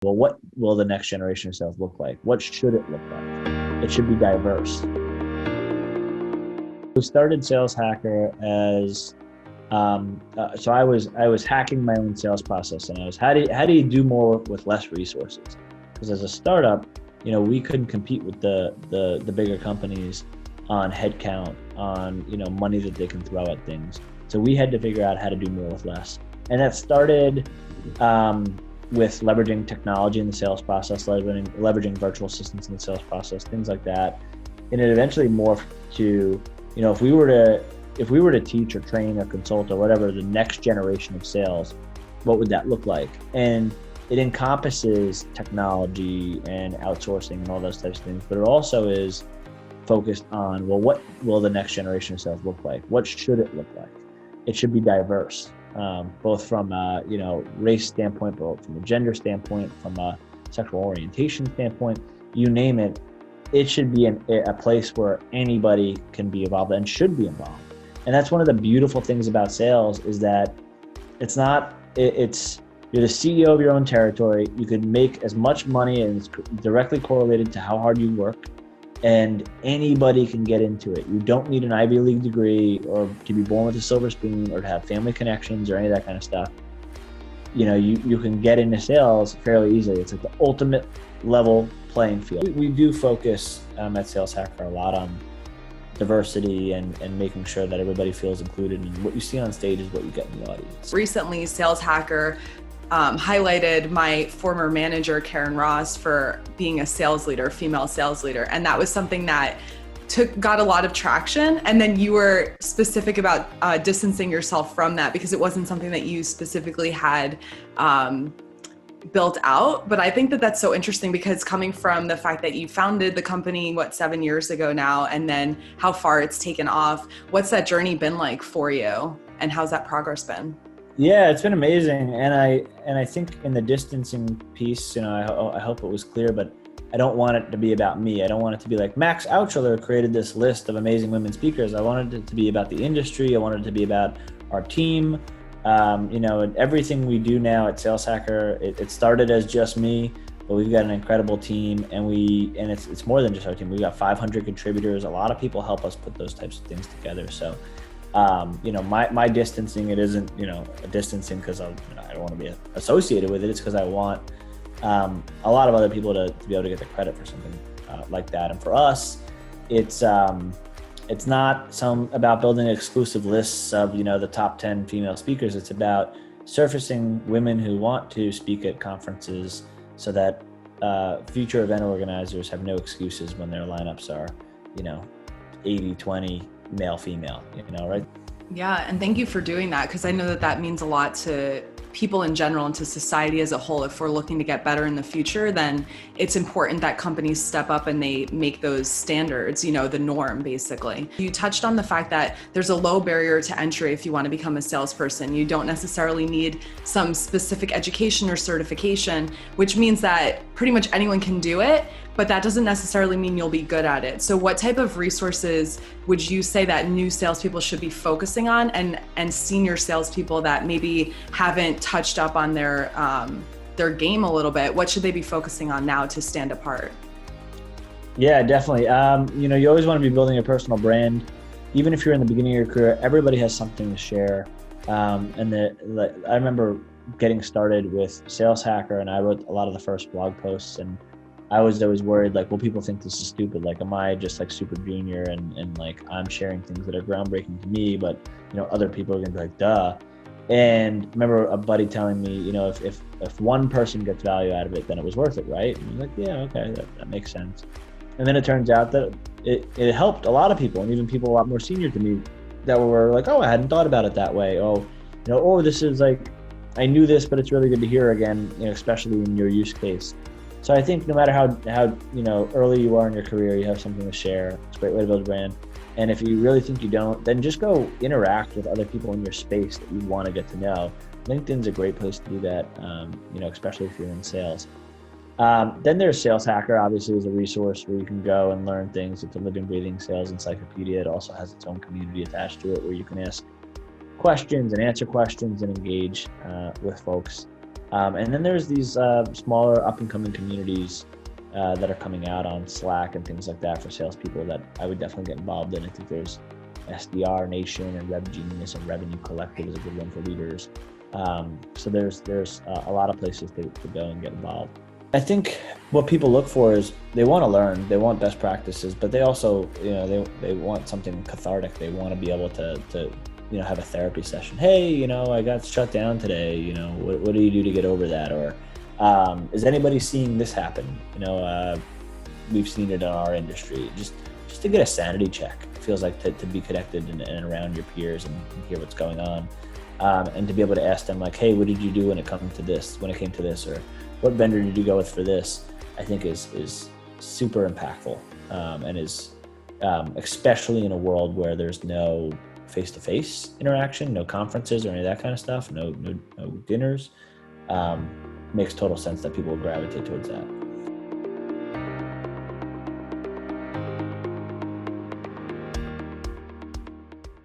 Well, what will the next generation of sales look like? What should it look like? It should be diverse. We started Sales Hacker as so I was hacking my own sales process, and I was how do you do more with less resources? Because as a startup, we couldn't compete with the bigger companies on headcount, on money that they can throw at things. So we had to figure out how to do more with less, and that started with leveraging technology in the sales process, leveraging virtual assistants in the sales process, things like that. And it eventually morphed to, if we were to teach or train or consult or whatever the next generation of sales, what would that look like? And it encompasses technology and outsourcing and all those types of things, but it also is focused on, well, what will the next generation of sales look like? What should it look like? It should be diverse, both from a race standpoint, both from a gender standpoint, from a sexual orientation standpoint, you name it. It should be a place where anybody can be involved and should be involved. And that's one of the beautiful things about sales, is that you're the CEO of your own territory. You can make as much money, and it's directly correlated to how hard you work, and anybody can get into it. You don't need an Ivy League degree or to be born with a silver spoon or to have family connections or any of that kind of stuff. You can get into sales fairly easily. It's like the ultimate level playing field. We do focus at Sales Hacker a lot on diversity and making sure that everybody feels included, and what you see on stage is what you get in the audience. Recently, Sales Hacker highlighted my former manager, Karen Ross, for being a sales leader, female sales leader. And that was something that got a lot of traction. And then you were specific about distancing yourself from that because it wasn't something that you specifically had built out. But I think that that's so interesting, because coming from the fact that you founded the company, 7 years ago now, and then how far it's taken off, what's that journey been like for you? And how's that progress been? Yeah, it's been amazing. And I think in the distancing piece, I hope it was clear, but I don't want it to be about me. I don't want it to be like Max Altschuler created this list of amazing women speakers. I wanted it to be about the industry. I wanted it to be about our team. And everything we do now at Sales Hacker, it started as just me, but we've got an incredible team, and it's more than just our team. We've got 500 contributors. A lot of people help us put those types of things together. So, my distancing, it isn't, a distancing because I don't want to be associated with it. It's because I want a lot of other people to be able to get the credit for something like that. And for us, it's not about building exclusive lists of, the top 10 female speakers. It's about surfacing women who want to speak at conferences so that future event organizers have no excuses when their lineups are, 80-20 male, female, right? Yeah. And thank you for doing that, because I know that means a lot to people in general and to society as a whole. If we're looking to get better in the future, then it's important that companies step up and they make those standards, the norm, basically. You touched on the fact that there's a low barrier to entry if you want to become a salesperson. You don't necessarily need some specific education or certification, which means that pretty much anyone can do it, but that doesn't necessarily mean you'll be good at it. So what type of resources would you say that new salespeople should be focusing on, and senior salespeople that maybe haven't touched up on their game a little bit? What should they be focusing on now to stand apart? Yeah, definitely. You always want to be building a personal brand. Even if you're in the beginning of your career, everybody has something to share. I remember getting started with Sales Hacker, and I wrote a lot of the first blog posts, and I was always worried, like, will people think this is stupid? Like, am I just like super junior and like I'm sharing things that are groundbreaking to me, but other people are gonna be like, duh. And I remember a buddy telling me, if one person gets value out of it, then it was worth it, right? And I was like, yeah, okay, that makes sense. And then it turns out that it helped a lot of people, and even people a lot more senior to me that were like, oh, I hadn't thought about it that way. Oh, this is like, I knew this, but it's really good to hear again, especially in your use case. So I think no matter how early you are in your career, you have something to share. It's a great way to build a brand. And if you really think you don't, then just go interact with other people in your space that you want to get to know. LinkedIn's a great place to do that, especially if you're in sales. Then there's Sales Hacker, obviously, is a resource where you can go and learn things. It's a living, breathing sales encyclopedia. It also has its own community attached to it where you can ask questions and answer questions and engage with folks. And then there's these smaller up and coming communities that are coming out on Slack and things like that for salespeople that I would definitely get involved in. I think there's SDR Nation and Rev Genius and Revenue Collective is a good one for leaders. So there's a lot of places to go and get involved. I think what people look for is they want to learn, they want best practices, but they also, they want something cathartic. They want to be able to have a therapy session. Hey, I got shut down today. What do you do to get over that? Or is anybody seeing this happen? We've seen it in our industry. Just to get a sanity check. It feels like to be connected and around your peers and hear what's going on, and to be able to ask them like, hey, what did you do when it came to this, or what vendor did you go with for this? I think is super impactful, and is especially in a world where there's no face-to-face interaction, no conferences or any of that kind of stuff, no dinners. Makes total sense that people will gravitate towards that.